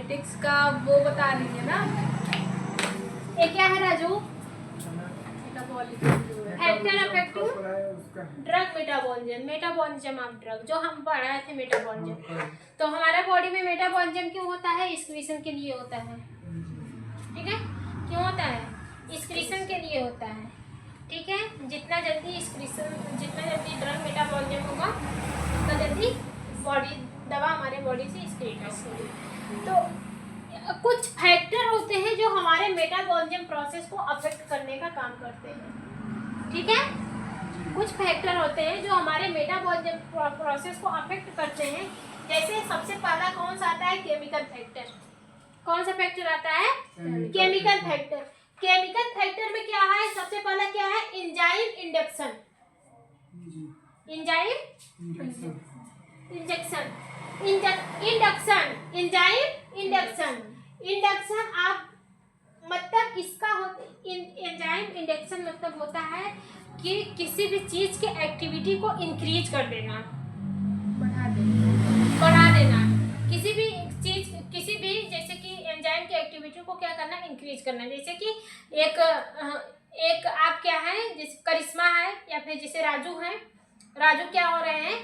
Politics का वो बता रही है ना। ये क्या है Raju? Factor affective drug metabolism, metabolism of drug जो हम पढ़ाए थे मेटाबॉलिज्म। तो हमारा बॉडी में मेटाबॉलिज्म क्यों होता है? एक्सक्रीशन के लिए होता है, ठीक है। क्यों होता है? एक्सक्रीशन के लिए होता है, ठीक है। जितना जल्दी एक्सक्रीशन, जितना जल्दी ड्रग मेटाबॉलिज्म होगा उतना जल्दी बॉडी दवा हमारे बॉडी से एक्सक्रीट होगी। तो कुछ फैक्टर होते हैं जो हमारे मेटाबॉलिज्म प्रोसेस को अफेक्ट करने का काम करते हैं, ठीक है। कुछ फैक्टर होते हैं जो हमारे मेटाबॉलिज्म प्रोसेस को अफेक्ट करते हैं। जैसे सबसे पहला कौन सा आता है? Chemical factor. कौन सा फैक्टर आता है? Chemical factor. केमिकल फैक्टर में क्या है? सबसे पहला क्या है? Enzyme induction. Enzyme injection, induction, enzyme induction. Induction आप मतलब इसका एंजाइम इंडक्शन मतलब होता है कि किसी भी चीज के एक्टिविटी को इंक्रीज कर देना, बढ़ा देना। किसी भी चीज, किसी भी, जैसे कि एंजाइम की एक्टिविटी को क्या करना? इंक्रीज करना। जैसे कि एक आप क्या है, जैसे करिश्मा है या फिर जैसे राजू है। राजू क्या हो रहे हैं?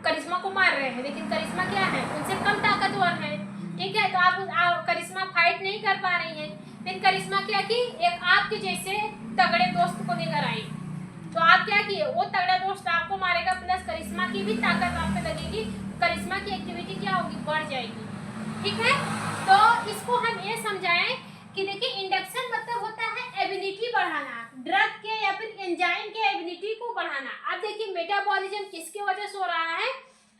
करिश्मा को मार रहे हैं, लेकिन करिश्मा क्या है? उनसे कम ताकतवर है, ठीक है। तो आप करिश्मा फाइट नहीं कर पा रही है। फिर करिश्मा क्या की? एक आपके जैसे तगड़े दोस्त को लेकर आई। तो आप क्या किए? वो तगड़ा दोस्त आपको मारेगा, प्लस करिश्मा की भी ताकत आप पे लगेगी। करिश्मा की एक्टिविटी क्या होगी? बढ़ जाएगी, ठीक है। तो इसको हम ये समझाएं कि देखिए इंडक्शन मतलब होता है एबिलिटी बढ़ाना, ड्रग के या फिर एंजाइम के एबिलिटी को बढ़ाना। अब देखिए मेटाबॉलिज्म किसकी वजह से हो रहा है?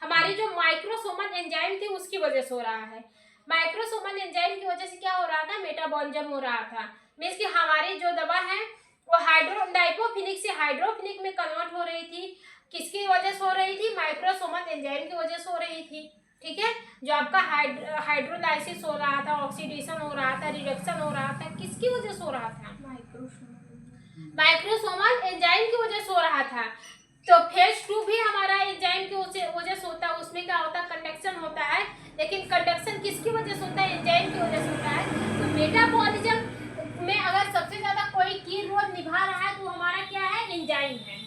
हमारी जो माइक्रोसोमल एंजाइम थी उसकी वजह से हो रहा है। माइक्रोसोमल एंजाइम की वजह से क्या हो रहा था? मेटाबॉलिज्म हो रहा था। मीन्स कि हमारी जो दवा है वो लाइपोफिलिक से हाइड्रोफिलिक में कन्वर्ट हो रही थी। किसकी वजह से हो रही थी? माइक्रोसोमल एंजाइम की वजह से हो रही थी, ठीक है। जो आपका हाइड्रोलाइसिस हो रहा था, ऑक्सीडेशन हो रहा था, रिडक्शन हो रहा था, किसकी वजह से हो रहा था? माइक्रोसोमल एंजाइम की वजह से हो रहा था। तो फेज 2 भी हमारा एंजाइम की वजह से होता है। उसमें क्या होता है? कंडक्शन होता है। लेकिन कंडक्शन किसकी वजह से होता है? एंजाइम की वजह से होता है। तो मेटाबॉलिज्म में अगर सबसे ज्यादा कोई की रोल निभा रहा है तो हमारा क्या है? एंजाइम है।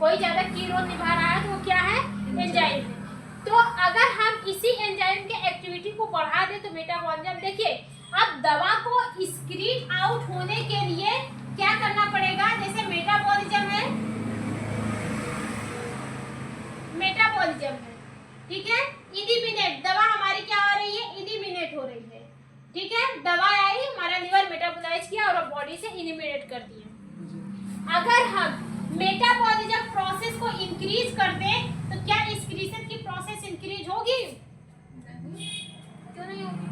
कोई ज्यादा की रोल निभा रहा है तो वो क्या है? एंजाइम है। तो अगर हम इसी एंजाइम के एक्टिविटी को बढ़ा दें तो मेटाबॉलिज्म, देखिए अब दवा को स्क्रीन आउट होने के लिए क्या करना पड़ेगा? जैसे मेटाबॉलिज्म है, मेटाबॉलिज्म है, ठीक है। इलिमिनेट, दवा हमारी क्या हो रही है? इलिमिनेट हो रही है, ठीक है। दवा आई, हमारा लिवर मेटाबोलाइज किया और बॉडी से इलिमिनेट कर दिया। अगर हम मेटाबॉलिज्म प्रोसेस को इंक्रीज कर दें तो क्या एक्सक्रीशन की प्रोसेस इंक्रीज होगी? क्यों नहीं होगी?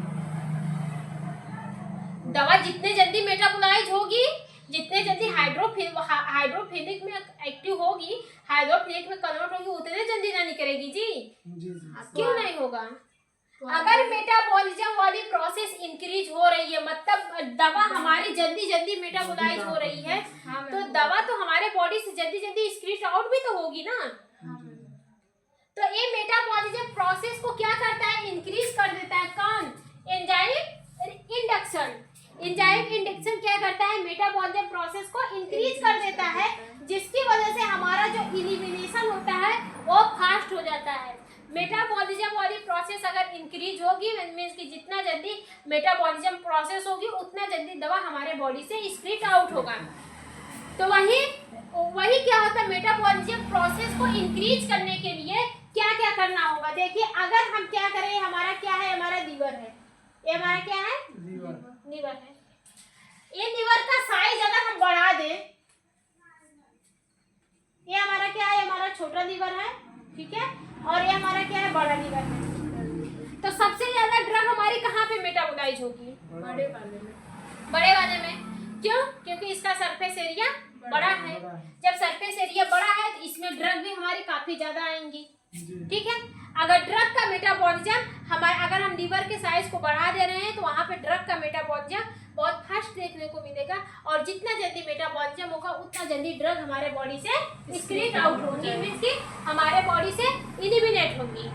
दवा जितने जल्दी मेटाबोलाइज होगी, जितने जल्दी हाइड्रोफिलिक में एक्टिव होगी, हाइड्रोफिलिक में कन्वर्ट होगी, उतने जल्दी ना निकलेगी जी। क्यों नहीं होगा? अगर मेटाबॉलिज्म वाली प्रोसेस इंक्रीज हो रही है, मतलब दवा हमारी जल्दी जल्दी मेटाबोलाइज हो रही है, तो दवा तो हमारे बॉडी से जल्दी जल्दी एक्सक्रीट आउट भी तो होगी ना। तो ये मेटाबॉलिज्म प्रोसेस को क्या करता है? इंक्रीज कर देता है। कौन? Enzyme induction. एंजाइम इंडक्शन क्या करता है? मेटाबॉलिज्म प्रोसेस को इंक्रीज कर देता है, जिसकी वजह से हमारा जो इलिमिनेशन होता है वो फास्ट हो जाता है। मेटाबॉलिज्म वाली प्रोसेस अगर इंक्रीज होगी, मीन्स कि जितना जल्दी मेटाबॉलिज्म प्रोसेस होगी उतना जल्दी दवा हमारे बॉडी से एक्सक्रीट आउट होगा। तो वही क्या होता है? मेटाबॉलिज्म प्रोसेस को इंक्रीज करने के लिए क्या क्या करना होगा? देखिए अगर हम क्या करें, हमारा क्या है? हमारा लीवर है। ये हमारा क्या है? लीवर है। ये लीवर का साइज अगर हम बढ़ा दें, ये हमारा क्या है? हमारा छोटा लीवर है, ठीक है। और ये हमारा क्या है? बड़ा लीवर है। तो सबसे ज्यादा ड्रग हमारी कहाँ पे मेटाबोलाइज होगी? बड़े वाले में। क्यों? क्योंकि इसका सरफेस एरिया बड़ा है। जब सरफेस एरिया बड़ा है तो इसमें ड्रग भी हमारी काफी ज्यादा आएंगी, ठीक है। अगर ड्रग का मेटाबॉलिज्म अगर हम लीवर के साइज को बढ़ा दे रहे हैं तो वहाँ पे ड्रग का मेटाबॉलिज्म बहुत फास्ट देखने को मिलेगा। और जितना जल्दी मेटाबॉलिज्म होगा उतना जल्दी ड्रग हमारे बॉडी से एक्सक्रीट आउट होगी, मीन्स कि हमारे बॉडी से इलिमिनेट होगी,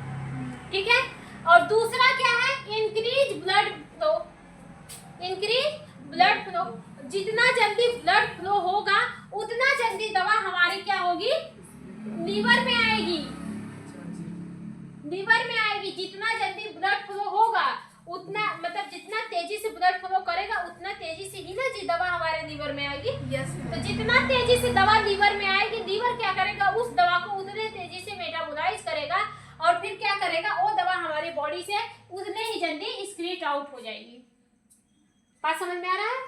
ठीक है। और दूसरा क्या है? Blood flow, increase blood flow. जितना जल्दी ब्लड फ्लो होगा उतना जल्दी दवा हमारी क्या होगी, लीवर में आएगी, लीवर में आएगी। जितना जल्दी ब्लड फ्लो होगा उतना, मतलब जितना तेजी से ब्लड फ्लो करेगा उतना तेजी से ही ना जी दवा हमारे लीवर में आएगी। यस। तो जितना तेजी से दवा लीवर में आएगी, लीवर क्या करेगा, उस दवा को उतने तेजी से मेटाबोलाइज करेगा और फिर क्या करेगा, वो दवा हमारी बॉडी से उतने ही जल्दी एक्सक्रीट आउट हो जाएगी। बात समझ में आ रहा है?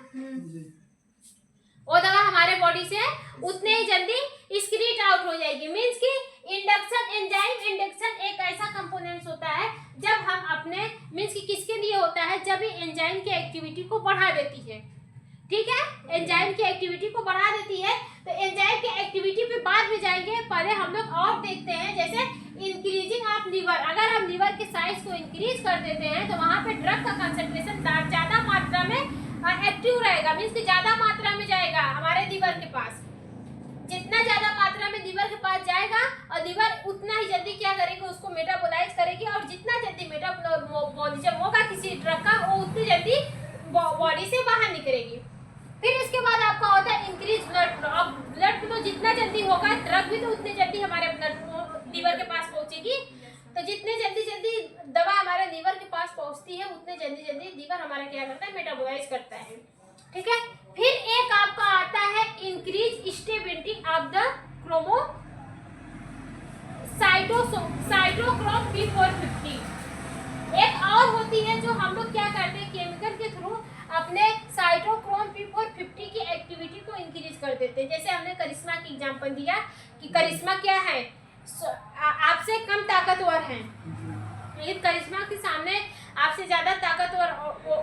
वो दवा हमारे बॉडी से उतने ही जल्दी एक्सक्रीट आउट हो जाएगी। मींस कि इंडक्शन, एंजाइम इंडक्शन एक ऐसा कंपोनेंट्स होता है जब हम अपने, मींस कि किसके लिए होता है, जब ये एंजाइम की एक्टिविटी को बढ़ा देती है। ठीक है, एंजाइम की एक्टिविटी को बढ़ा देती है। तो एंजाइम की एक्टिविटी पे बाद में जाएंगे, पहले हम लोग और देखते हैं जैसे इंक्रीजिंग ऑफ लीवर। अगर हम लीवर के साइज को इंक्रीज कर देते हैं तो वहां पे ड्रग का कंसंट्रेशन ज्यादा मात्रा में एक्टिव रहेगा, मींस कि ज्यादा मात्रा में जाएगा हमारे लीवर के पास। जितना ज्यादा मात्रा में लीवर के पास जाएगा और लीवर उतना ही जल्दी क्या करेगी, उसको मेटाबोलाइज करेगी, और जितना जल्दी मेटाबॉलिज्म होगा किसी ड्रग का, वो उतनी जल्दी बॉडी से बाहर निकलेगी। फिर इसके बाद आपका होता है इंक्रीज ब्लड फ्लो। अब ब्लड फ्लो जितना जल्दी होगा, ड्रग भी तो उतनी जल्दी हमारे लीवर के पास पहुंचेगी। तो जितने जल्दी दवा हमारे लीवर के पास पहुंचती है उतने जल्दी लीवर हमारा क्या करता है, मेटाबोलाइज करता है। ठीक है, फिर एक आपका आता है increase stability of the chromo cytochrome P450। एक और होती है जो हम लोग क्या करते हैं, केमिकल के थ्रू अपने साइटोक्रोम P450 की एक्टिविटी को इंक्रीज कर देते हैं। जैसे हमने करिश्मा की एग्जांपल दिया कि करिश्मा क्या है, आपसे कम ताकतवर है, लेकिन करिश्मा के सामने आपसे ज्यादा ताकतवर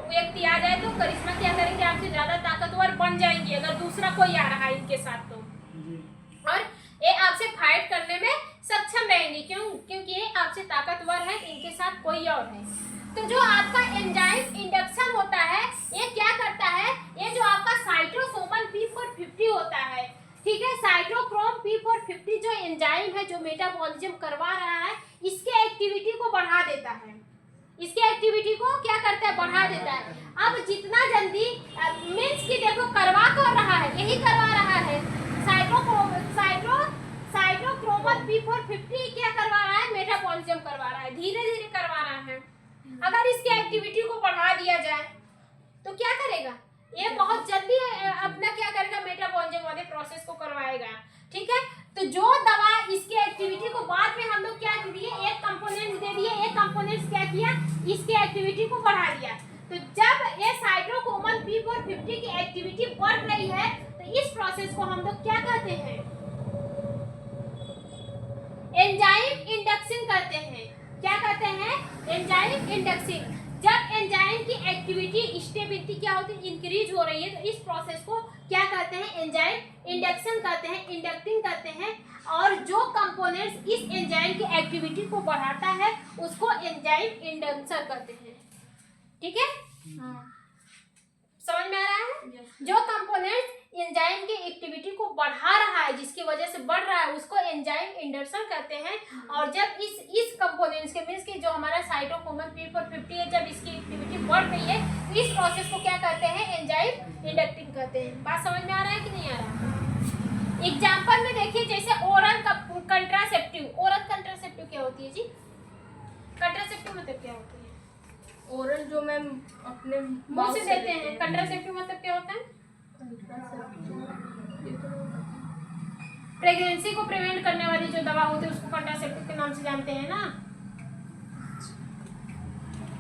व्यक्ति आ जाए तो करिश्मा क्या करेंगे, आपसे ज्यादा ताकतवर बन जाएंगी अगर दूसरा कोई आ रहा है इनके साथ तो। और ये आपसे फाइट करने में सक्षम रहेंगी, क्योंकि ये आपसे ताकतवर है, इनके साथ कोई और है। तो जो आपका एंजाइम इंडक्शन होता है, ये क्या करता है, ये जो आपका साइटोसोमल P450 होता है, ठीक है, साइटोक्रोम P450 जो एंजाइम है जो मेटाबॉलिज्म करवा रहा है, इसके एक्टिविटी को बढ़ा देता है। इसके एक्टिविटी को क्या करता है, बढ़ा देता है। अब जितना जल्दी मींस कि देखो करवा कर रहा है, यही करवा रहा है, साइटोक्रोमल P450 क्या करवा रहा है, मेटाबॉलिज्म करवा रहा है, धीरे धीरे करवा रहा है। अगर इसकी एक्टिविटी को बढ़ा दिया जाए तो क्या करेगा, ये बहुत जल्दी अपना क्या करेगा, मेटाबॉलिज्म वाले प्रोसेस को करवाएगा। ठीक है, तो जो दवा इसकी एक्टिविटी को बाद में हम लोग क्या दिए, एक कंपोनेंट दे दिए, एक कंपोनेंट क्या किया, इसकी एक्टिविटी को बढ़ा दिया। तो जब ये साइटोक्रोमल P450 की एक्टिविटी बढ़ रही है तो इस प्रोसेस को हम लोग क्या कहते हैं, एंजाइम इंडक्शन कहते हैं। क्या कहते हैं, एंजाइम इंडक्शन। जब एंजाइम की एक्टिविटी स्टेबिलिटी क्या होती है, इंक्रीज हो रही है, तो इस प्रोसेस को क्या कहते हैं, एंजाइम इंडक्शन कहते हैं, इंडक्टिंग कहते हैं। और जो कंपोनेंट्स इस एंजाइम की एक्टिविटी को बढ़ाता है उसको एंजाइम इंडक्शन कहते हैं। ठीक है, समझ में आ रहा है? जो कंपोनेंट एंजाइम की एक्टिविटी को बढ़ा रहा है, जिसकी वजह से बढ़ रहा है, उसको एंजाइम इंडक्शन कहते हैं। और जब इस कंपोनेंट्स के मींस कि जो हमारा साइटोक्रोमल P450 है, जब इसकी एक्टिविटी बढ़ रही है तो इस प्रोसेस को क्या कहते हैं, एंजाइम इंडक्टिंग कहते हैं। बात समझ में आ रहा है कि नहीं आ रहा? एग्जांपल में देखिए, जैसे ओरल कंट्रासेप्टिव। ओरल कंट्रासेप्टिव क्या होती है जी? कंट्रासेप्टिव मतलब क्या होती है? ओरल जो मैम अपने मुंह से देते हैं। कंट्रासेप्टिव मतलब क्या होता है? प्रेगनेंसी को प्रिवेंट करने वाली जो दवा होती है उसको कंट्रासेप्टिव के नाम से जानते हैं ना।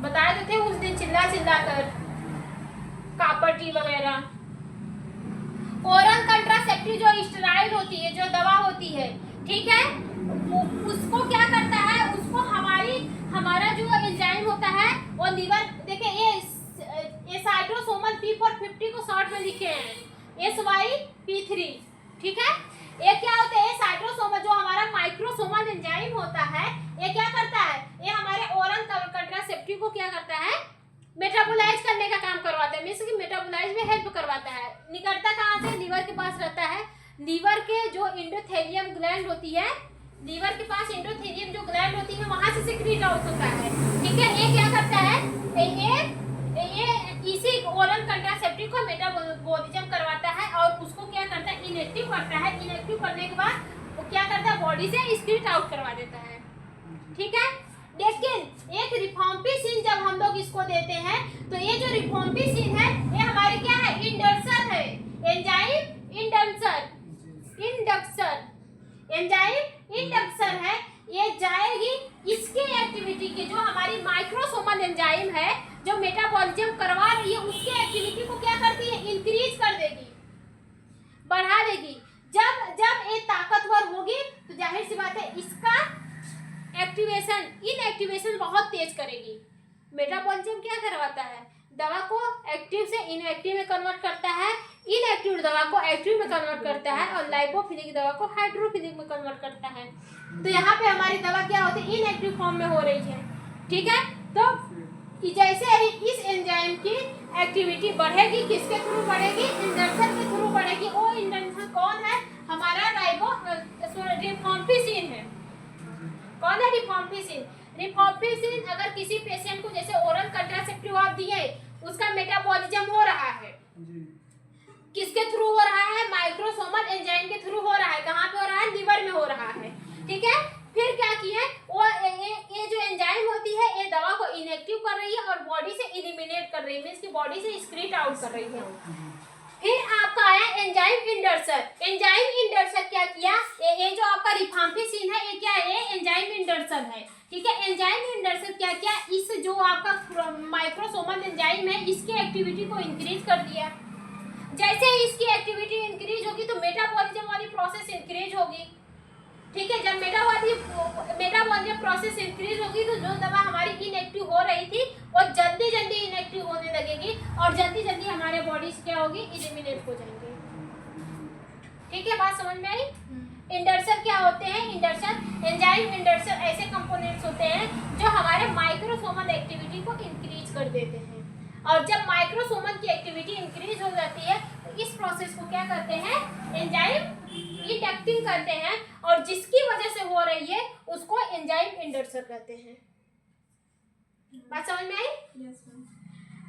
बताए तो थे उस दिन चिल्ला कर, कॉपर टी वगैरह। ओरल कंट्रासेप्टिव जो स्टेरॉइड होती है, जो दवा होती है, ठीक है, उसको क्या करता है, उसको हमारा जो एंजाइम होता है वो लीवर, देखिए ये साइटोसोमल P450 को शॉर्ट में लिखे हैं SYP3। ठीक है, ये क्या होता है, साइटोसोमल जो हमारा माइक्रोसोमल एंजाइम होता है, ये क्या करता है, ये हमारे ओरल कंट्रासेप्टिव को क्या करता है, मेटाबोलाइज करने का काम करवाता है। मींस कि मेटाबोलाइज में हेल्प करवाता है। निकलता कहाँ से, लीवर के पास रहता है। लीवर के जो एंडोथेलियम ग्लैंड होती है, लीवर के पास एंडोथेलियम जो ग्लैंड होती है, वहां से सिक्रीट आउट होता है। ठीक है, ये क्या करता है, ये देते हैं। तो ये जो रिफॉर्मेशन है ये हमारी क्या है, इंडक्शन है, एंजाइम इंडक्शन है। ये जाएगी इसके एक्टिविटी के, जो हमारी माइक्रोसोमल एंजाइम है जो मेटाबॉलिज्म करवा रही है उसके एक्टिविटी को क्या करती है, इंक्रीज कर देगी, बढ़ा देगी। जब ये ताकतवर होगी तो जाहिर सी बात है इसका इनएक्टिवेशन बहुत तेज करेगी। मेटाबॉलिज्म क्या करवाता है, दवा को एक्टिव से इनएक्टिव में कन्वर्ट करता है, इनएक्टिव दवा को एक्टिव में कन्वर्ट करता है और लाइपोफिलिक दवा को हाइड्रोफिलिक में कन्वर्ट करता है। तो यहाँ पे हमारी दवा क्या होती है, इनएक्टिव फॉर्म में हो रही है। ठीक है, तो जैसे ही इस एंजाइम की एक्टिविटी बढ़ेगी, किसके थ्रू बढ़ेगी, इंडक्शन के थ्रू बढ़ेगी। वो इंडक्शन कौन है, हमारा रिफॉर्मेशन है। कौन है, रिफॉर्मेशन। अगर किसी पेशेंट को जैसे ओरल कंट्रासेप्टिव आप दिए, उसका मेटाबॉलिज्म हो रहा है, किसके थ्रू हो रहा है, माइक्रोसोमल एंजाइम के थ्रू हो रहा है। कहाँ पे हो रहा है, लीवर में हो रहा है। ठीक है, फिर क्या किए, वो ये जो एंजाइम होती है ये दवा को इनएक्टिव कर रही है और बॉडी से एलिमिनेट कर रही है, मींस की बॉडी से एक्सक्रीट आउट कर रही है। फिर आपका आया एंजाइम इंडक्शन क्या किया, ये जो आपका रिफॉर्मेशन है ये क्या है, ये एंजाइम इंडक्शन है। ठीक है, एंजाइम इंडक्शन क्या किया, इस जो आपका माइक्रोसोमल एंजाइम है इसकी एक्टिविटी को इंक्रीज कर दिया। जैसे ही इसकी एक्टिविटी इंक्रीज होगी तो मेटाबॉलिज्म वाली प्रोसेस इंक्रीज होगी। ठीक है, जब मेटाबॉलिज्म प्रोसेस इंक्रीज होगी तो जो दवा हमारी इनएक्टिव हो रही थी वो जल्दी इनएक्टिव होने लगेगी और जल्दी हमारे बॉडी से क्या होगी, एलिमिनेट हो जाएंगे। ठीक है, बात समझ में आई। इंडक्शन क्या होते हैं, एंजाइम इंडक्शन ऐसे कंपोनेंट्स होते हैं जो हमारे माइक्रोसोमल एक्टिविटी को इंक्रीज कर देते हैं। और जब माइक्रोसोमल की एक्टिविटी इंक्रीज हो जाती है तो इस प्रोसेस को क्या करते हैं, एंजाइम इंडक्टिंग करते हैं और जिसकी वजह से हो रही है उसको एंजाइम इंडक्शन कहते हैं। बात समझ में आई।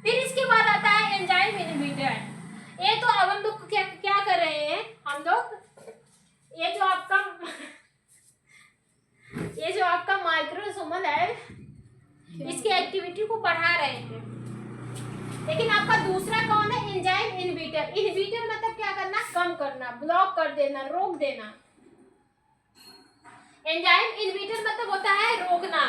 फिर इसके बाद आता है एंजाइम इनहिबिटर। ये तो अब हम लोग क्या कर रहे हैं, हम लोग ये जो आपका माइक्रोसोमल है इसकी एक्टिविटी को बढ़ा रहे हैं। लेकिन आपका दूसरा कौन है, एंजाइम इनहिबिटर। इनहिबिटर मतलब क्या करना, कम करना, ब्लॉक कर देना, रोक देना। एंजाइम इनहिबिटर मतलब होता है रोकना।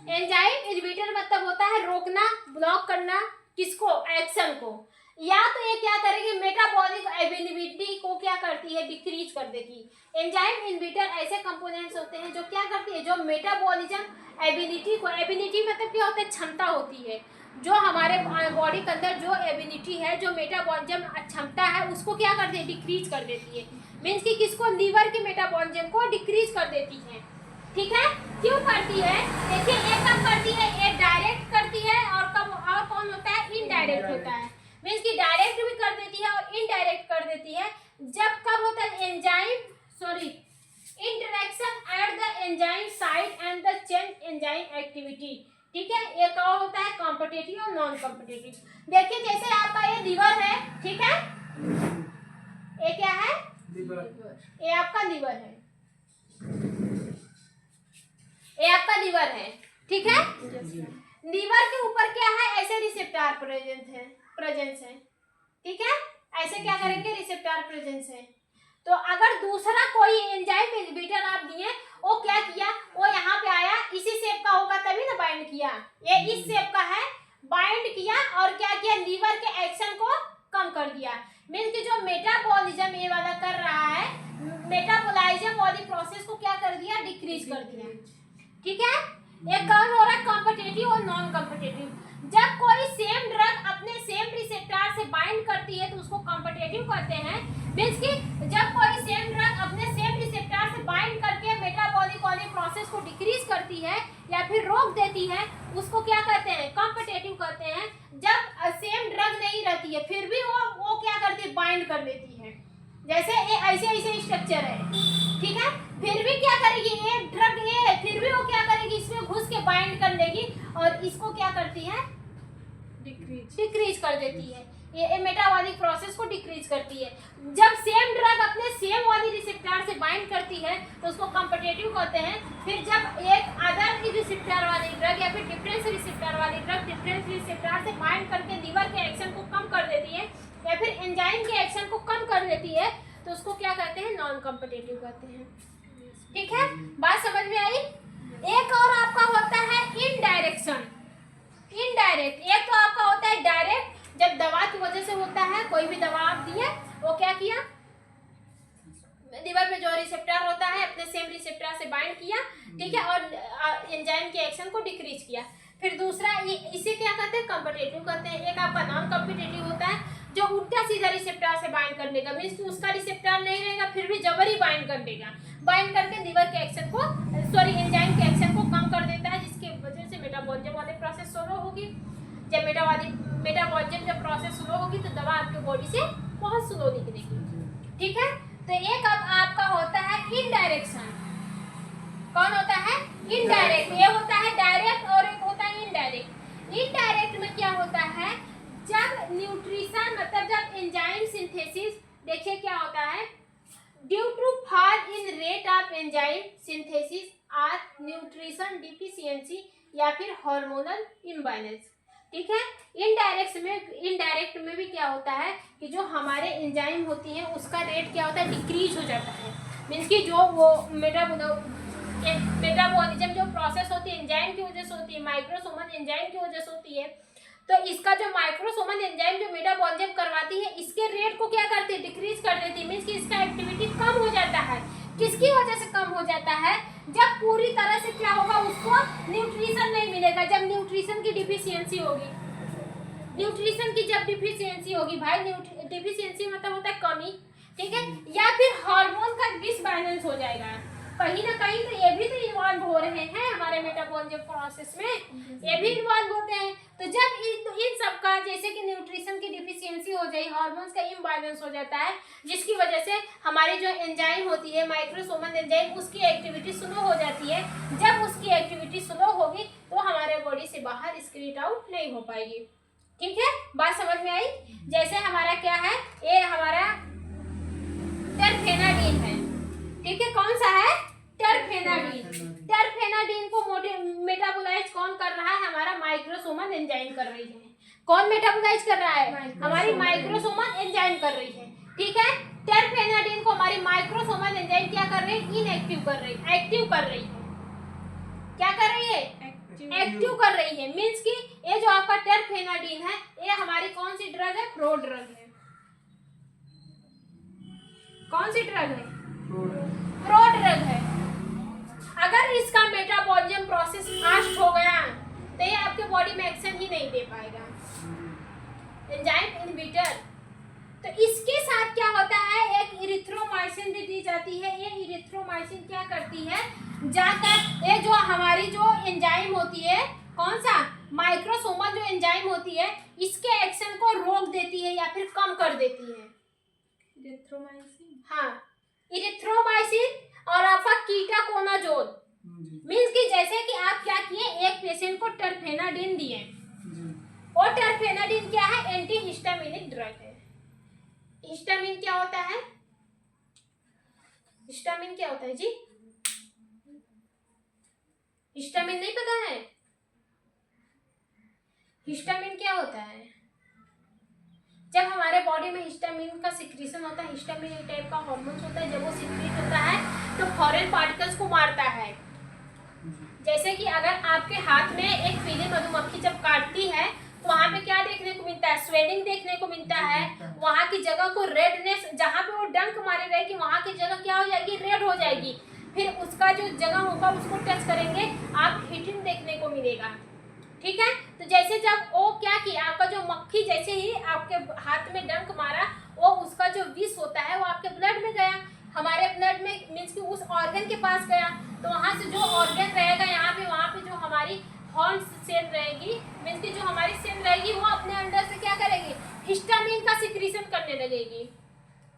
एंजाइम इनहिबिटर मतलब होता है रोकना, ब्लॉक करना, किसको, एक्शन को। या तो ये क्या करेगी, मेटाबॉलिक एबिलिटी को क्या करती है, डिक्रीज कर देगी। एंजाइम इनहिबिटर ऐसे कंपोनेंट्स होते हैं जो क्या करती है, जो मेटाबॉलिज्म एबिलिटी को, एबिलिटी मतलब क्या होता है, क्षमता होती है। जो हमारे बॉडी के अंदर जो एबिलिटी है, जो मेटाबॉलिज्म क्षमता है उसको क्या करती है, डिक्रीज कर देती है। मीन्स कि किसको, लीवर के मेटाबॉलिज्म को डिक्रीज कर देती है। ठीक है, क्यों करती है, देखिए ये कब करती है, ये डायरेक्ट करती है और कौन होता है, इनडायरेक्ट होता है। मीन्स कि डायरेक्ट भी कर देती है और इनडायरेक्ट कर देती है। जब कब होता है, interaction at the enzyme site and the change enzyme activity. ठीक है, ये क्या होता है, कॉम्पिटिटिव और नॉन कॉम्पिटिटिव। देखिए जैसे आपका ये लीवर है, ठीक है, ये क्या है, ये आपका लीवर है, ये आपका लीवर है। ठीक है, लीवर के ऊपर क्या है, ऐसे रिसेप्टर प्रेजेंस है। ठीक है, ऐसे क्या करेंगे, रिसेप्टर प्रेजेंस है। तो अगर दूसरा कोई एंजाइम इनहिबिटर आप दिए, वो क्या किया, वो यहाँ पे आया, इसी शेप का होगा तभी ना बाइंड किया, ये इस शेप का है, बाइंड किया और क्या किया, लीवर के एक्शन को कम कर दिया। मीन्स कि जो मेटाबॉलिज्म ये वाला कर रहा है, मेटाबॉलिज्म वाली प्रोसेस को क्या कर दिया, डिक्रीज कर दिया। ठीक है, ये कौन हो रहा है, कॉम्पिटिटिव और नॉन कॉम्पिटिटिव। जब कोई सेम ड्रग अपने सेम रिसेप्टर से बाइंड करती है तो उसको कॉम्पिटिटिव कहते हैं। मींस कि जब कोई सेम ड्रग अपने सेम रिसेप्टर से बाइंड करके मेटाबॉलिक वाली प्रोसेस को डिक्रीज करती है या फिर रोक देती है, उसको क्या कहते हैं, कॉम्पिटिटिव कहते हैं। जब सेम ड्रग नहीं रहती है फिर भी वो क्या करती है, बाइंड कर देती है। जैसे ये ऐसे स्ट्रक्चर है, ठीक है, फिर भी क्या करेगी, ये ड्रग ये है, फिर भी वो क्या करेगी, इसमें घुस के बाइंड कर लेगी और इसको क्या करती है, डिक्रीज कर देती है। ये मेटाबॉलिक प्रोसेस को डिक्रीज करती है। जब सेम ड्रग अपने सेम वाली रिसेप्टर से बाइंड करती है तो उसको कॉम्पिटिटिव कहते हैं। फिर जब एक अदर रिसेप्टर वाली ड्रग या फिर डिफरेंस रिसेप्टर वाली ड्रग डिफरेंस रिसेप्टर से बाइंड करके लीवर के एक्शन को कम कर देती है या फिर एंजाइम के एक्शन को कम कर देती है तो उसको क्या कहते हैं, नॉन कॉम्पिटिटिव कहते हैं। ठीक है, बात समझ में आई। एक और आपका होता है इनडायरेक्शन, इनडायरेक्ट। एक तो आपका होता है डायरेक्ट, जब दवा की वजह से होता है, कोई भी दवा आप दिए, वो क्या किया, लीवर में जो रिसेप्टर होता है अपने सेम रिसेप्टर से बाइंड किया, ठीक है, और एंजाइम के एक्शन को डिक्रीज किया। फिर दूसरा इसे क्या कहते हैं, कॉम्पिटिटिव कहते हैं। एक आपका नॉन कॉम्पिटिटिव होता है जो उल्टा सीधा रिसेप्टर से बाइंड कर लेगा, मीन्स उसका रिसेप्टर नहीं रहेगा फिर भी जबरी बाइंड कर देगा, बाइंड करके लीवर के एक्शन को एंजाइम के एक्शन को कम कर देता है, जिसकी वजह से मेटाबॉलिज्म वाले प्रोसेस स्लो होगी। जब मेटाबॉलिज्म जब प्रोसेस स्लो होगी तो दवा आपके बॉडी से बहुत स्लो निकलेगी। ठीक है, तो एक अब आपका होता है इनडायरेक्शन। कौन होता है, इनडायरेक्ट। ये होता है डायरेक्ट और एक होता है इनडायरेक्ट। इनडायरेक्ट में क्या होता है, जब न्यूट्रिशन मतलब जब एंजाइम सिंथेसिस, देखिए क्या होता है, due to fall in rate of enzyme synthesis और न्यूट्रिशन डिफिशियंसी या फिर हार्मोनल इम्बैलेंस। ठीक है, इनडायरेक्ट में भी क्या होता है कि जो हमारे एंजाइम होती हैं उसका रेट क्या होता है, डिक्रीज हो जाता है। मीन्स कि जो वो मेटाबॉलिज्म जो प्रोसेस होती है एंजाइम की वजह से होती है, माइक्रोसोमल एंजाइम की वजह से होती है, तो इसका जो माइक्रोसोमल एंजाइम जो मेटाबॉलिज्म करवाती है इसके रेट को क्या करती है, डिक्रीज कर देती है। मीन्स कि इसका एक्टिविटी कम हो जाता है। किसकी वजह से कम हो जाता है, जब पूरी तरह से क्या होगा, उसको न्यूट्रिशन नहीं मिलेगा। जब न्यूट्रिशन की डिफिशियंसी होगी, न्यूट्रिशन की जब डिफिशियंसी होगी भाई, डिफिशियंसी मतलब होता है कमी, ठीक है, या फिर हार्मोन का डिसबैलेंस हो जाएगा। कहीं ना कहीं तो ये भी तो इन्वॉल्व हो रहे हैं हमारे मेटाबॉलिज्म प्रोसेस में, ये भी इन्वॉल्व होते हैं। तो जब इन सब का जैसे कि न्यूट्रिशन की डिफिशियंसी हो जाए, हार्मोन्स का इम्बैलेंस हो जाता है, जिसकी वजह से हमारी जो एंजाइम होती है माइक्रोसोमल एंजाइम, उसकी एक्टिविटी स्लो हो जाती है। जब उसकी एक्टिविटी स्लो होगी तो हमारे बॉडी से बाहर स्क्रीट आउट नहीं हो पाएगी। ठीक है, बात समझ में आई। जैसे हमारा क्या है, ये हमारा टरफेनाडीन है। ठीक है, कौन सा है, टरफेनाडीन। टरफेनाडीन को मेटाबोलाइज कौन कर रहा है, हमारा माइक्रोसोमल एंजाइम कर रही है। कौन मेटाबोलाइज कर रहा है, हमारी माइक्रोसोमल एंजाइम कर रही है। ठीक है, टरफेनाडीन को हमारी माइक्रोसोमल एंजाइम क्या कर रही है, इनएक्टिव कर रही है, एक्टिव कर रही है। क्या कर रही है, एक्टिव कर रही है। मीन्स कि ये जो आपका टरफेनाडीन है ये हमारी कौन सी ड्रग है, प्रो ड्रग है। कौन सी ड्रग है, प्रो ड्रग है। अगर इसका मेटाबॉलिज्म प्रोसेस फास्ट हो गया तो ये आपके बॉडी में एक्शन ही नहीं दे पाएगा, एंजाइम इनहिबिटर। तो इसके साथ क्या होता है, एक इरिथ्रोमाइसिन भी दी जाती है। ये इरिथ्रोमाइसिन क्या करती है, जाकर ये जो हमारी जो एंजाइम होती है, कौन सा, माइक्रोसोमल जो एंजाइम होती है, इसके एक्शन को रोक देती है या फिर कम कर देती है। इरिथ्रोमाइसिन, हाँ, इरिथ्रोमाइसिन और आपका कीटाकोनाजोल। मीन्स कि जैसे कि आप क्या किए, एक पेशेंट को टरफेनाडीन दिए, और टरफेनाडीन क्या है, एंटी हिस्टामिनिक ड्रग है। हिस्टामिन क्या होता है, हिस्टामिन क्या होता है जी, हिस्टामिन नहीं पता है, हिस्टामिन क्या होता है, जब हमारे बॉडी में हिस्टामिन का सिक्रीशन होता है, हिस्टामिन एक टाइप का हार्मोन होता है, जब वो सिक्रीट होता है तो फॉरेन पार्टिकल्स को मारता है। जैसे कि अगर आपके हाथ में एक पीली मधुमक्खी जब काटती है तो वहाँ पे क्या देखने को मिलता है, स्वेलिंग देखने को मिलता है। वहाँ की जगह को रेडनेस, जहाँ पे वो डंक मारे रहेगी वहाँ की जगह क्या हो जाएगी, रेड हो जाएगी। फिर उसका जो जगह होगा उसको टच करेंगे, आप हिटिंग देखने को मिलेगा। ठीक है, तो जैसे जब वो क्या किया, आपका जो मक्खी जैसे ही आपके हाथ में डंक मारा, वो उसका जो विष होता है वो आपके ब्लड में गया, हमारे ब्लड में, मीन्स कि उस ऑर्गन के पास गया। तो वहाँ से जो ऑर्गन रहेगा यहाँ पे, वहाँ पे जो हमारी हॉर्न सेल रहेगी, मीन्स कि जो हमारी सेल रहेगी वो अपने अंदर से क्या करेगी, हिस्टामिन का सिक्रीशन करने लगेगी।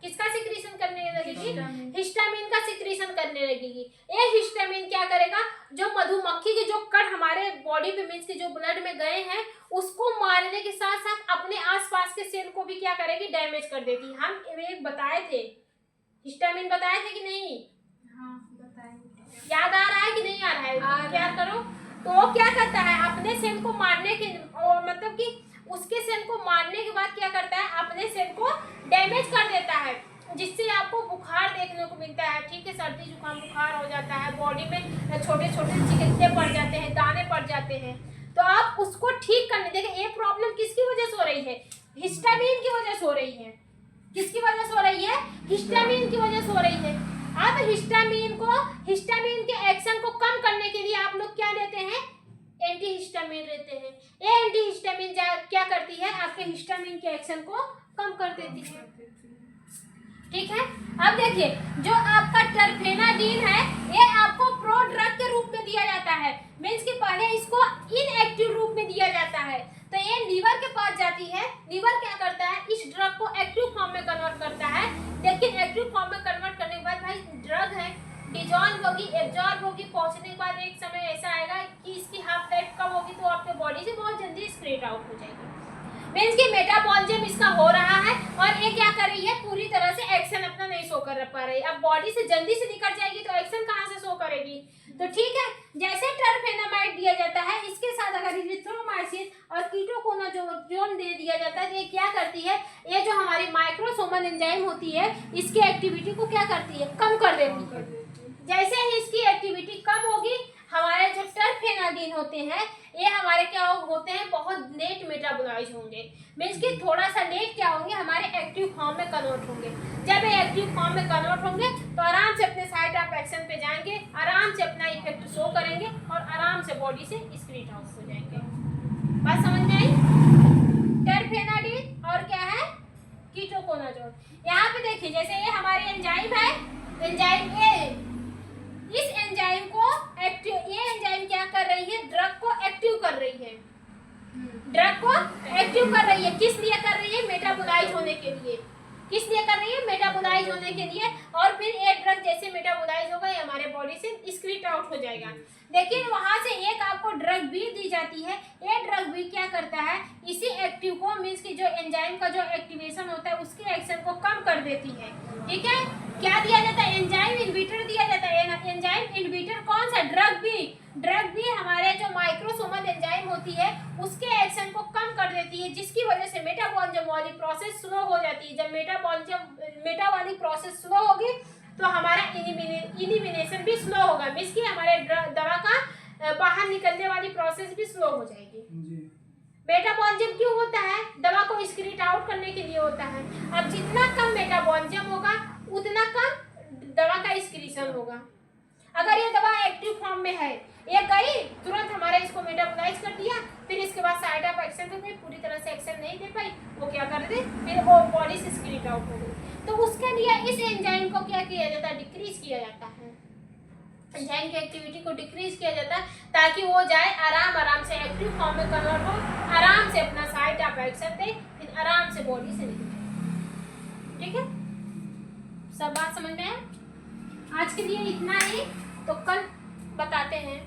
किसका सिक्रीशन करने लगेगी? हिस्टामिन। हिस्टामिन का सिक्रीशन करने लगेगी। ये हिस्टामिन क्या करेगा, जो मधुमक्खी के जो कण हमारे बॉडी में मींस के जो ब्लड में गए हैं उसको मारने के साथ साथ अपने आसपास के सेल को भी क्या करेगी, डैमेज कर देती है। हम एक बताए थे, हिस्टामिन बताए थे कि नहीं? हाँ बताएंगे। याद आ रहा है कि नहीं आ रहा है? आ रहा क्या है। करो तो वो क्या करता है, अपने सेल को मारने के और मतलब कि उसके सेल को मारने के बाद क्या करता है, अपने सेल को डैमेज कर देता है, जिससे आपको बुखार देखने को मिलता है। ठीक है, सर्दी जुकाम बुखार हो जाता है, बॉडी में छोटे छोटे चिकित्से पड़ जाते हैं, दाने पड़ जाते हैं। तो आप उसको ठीक करने देखिए, ये प्रॉब्लम किसकी वजह से हो रही है? हिस्टामिन की वजह से हो रही है। किसकी वजह से हो रही है? हिस्टामिन की वजह से हो रही है। अब हिस्टामिन के एक्शन को कम करने के लिए आप लोग क्या लेते हैं? एंटी हिस्टामिन लेते हैं। ये एंटी हिस्टामिन क्या करती है, आपके हिस्टामिन के एक्शन को कम कर देती है। ठीक है, अब देखिए जो आपका टरफेनाडीन है ये आपको प्रो ड्रग के रूप में दिया जाता है, मीन्स कि पहले इसको इनएक्टिव रूप में दिया जाता है। तो ये लीवर के पास जाती है, लीवर क्या करता है, इस ड्रग को एक्टिव फॉर्म में कन्वर्ट करता है। लेकिन एक्टिव फॉर्म में कन्वर्ट करने के बाद भाई ड्रग है, डिजॉल्व होगी, एब्जॉर्ब होगी, पहुंचने के बाद एक समय ऐसा आएगा कि इसकी हाफ लाइफ कम होगी तो आपके बॉडी से बहुत जल्दी स्क्रीट आउट हो जाएगी। मीन्स कि मेटाबॉलिज्म इसका हो रहा है और ये क्या कर रही है, पूरी तरह से एक्शन अपना नहीं शो कर पा रही है। अब बॉडी से जल्दी से निकल जाएगी तो एक्शन कहाँ से शो करेगी? तो ठीक है, जैसे टरफेनामाइड दिया जाता है, इसके साथ अगर इरिथ्रोमाइसिन और कीटोकोनाजोल दे दिया जाता है तो ये क्या करती है, ये जो हमारी माइक्रोसोमल एंजाइम होती है इसकी एक्टिविटी को क्या करती है, कम कर देती है। जैसे ही इसकी एक्टिविटी कम होगी, हमारे जो टरफेनाडीन होते हैं ये हमारे क्या होते हैं, बहुत लेट मेटाबोलाइज होंगे, मीन्स कि थोड़ा सा लेट क्या होंगे, हमारे एक्टिव फॉर्म में कन्वर्ट होंगे। जब ये एक्टिव फॉर्म में कन्वर्ट होंगे तो आराम से अपने साइट ऑफ एक्शन पे जाएंगे, आराम से अपना इफेक्ट शो करेंगे और आराम से बॉडी से स्क्रीट आउट हो जाएंगे। बात समझ में आई? टरफेनाडीन और क्या है, कीटोकोनाजोल। यहाँ पे देखिए जैसे ये हमारी एंजाइम है, एंजाइम ए, इस एंजाइम को एक्टिव, ये एंजाइम क्या कर रही है, ड्रग को एक्टिव कर रही है, ड्रग को एक्टिव कर रही है। किस लिए कर रही है? मेटाबोलाइज होने के लिए। किस लिए कर रही है? मेटाबोलाइज होने के लिए। और फिर ये ड्रग जैसे मेटाबोलाइज होगा ये हमारे बॉडी से स्क्रीट आउट हो जाएगा। लेकिन वहां से एक आपको ड्रग भी दी जाती है, ये ड्रग भी क्या करता है, इसी एक्टिव को मीन्स कि जो एंजाइम का जो एक्टिवेशन होता है उसके एक्शन को कम कर देती है। ठीक है, क्या दिया जाता है, एंजाइम इनहिबिटर दिया जाता है। एंजाइम इनहिबिटर कौन सा, ड्रग भी हमारे जो माइक्रोसोमल एंजाइम होती है उसके एक्शन को कम कर देती है, जिसकी वजह से मेटाबॉलिज्म वाली प्रोसेस स्लो हो जाती है। जब मेटा वाली प्रोसेस स्लो होगी तो हमारा इलिमिनेशन भी स्लो होगा, मींस कि हमारे दवा का बाहर निकलने वाली प्रोसेस भी स्लो हो जाएगी। मेटाबॉलिज्म क्यों होता है, दवा को स्क्रीट आउट करने के लिए होता है। अब जितना कम मेटाबॉलिज्म होगा उतना कम दवा का स्क्रीशन होगा। अगर ये दवा एक्टिव फॉर्म में है, ये गई तुरंत हमारे इसको मेटाबोलाइज कर दिया, फिर इसके बाद साइड ऑफ एक्शन तो पूरी तरह से एक्शन नहीं दे पाई, वो क्या कर दे, फिर वो बॉडी से स्क्रीट आउट हो गई। तो उसके लिए इस एंजाइम को क्या किया जाता है, डिक्रीज किया जाता है। एंजाइम की एक्टिविटी को डिक्रीज किया जाता है ताकि वो जाए आराम से एक्टिव फॉर्म में कन्वर्ट हो, आराम से अपना साइड ऑफ एक्शन दे, फिर आराम से बॉडी से निकले। ठीक है, सब बात समझ में है? आज के लिए इतना ही, तो कल बताते हैं।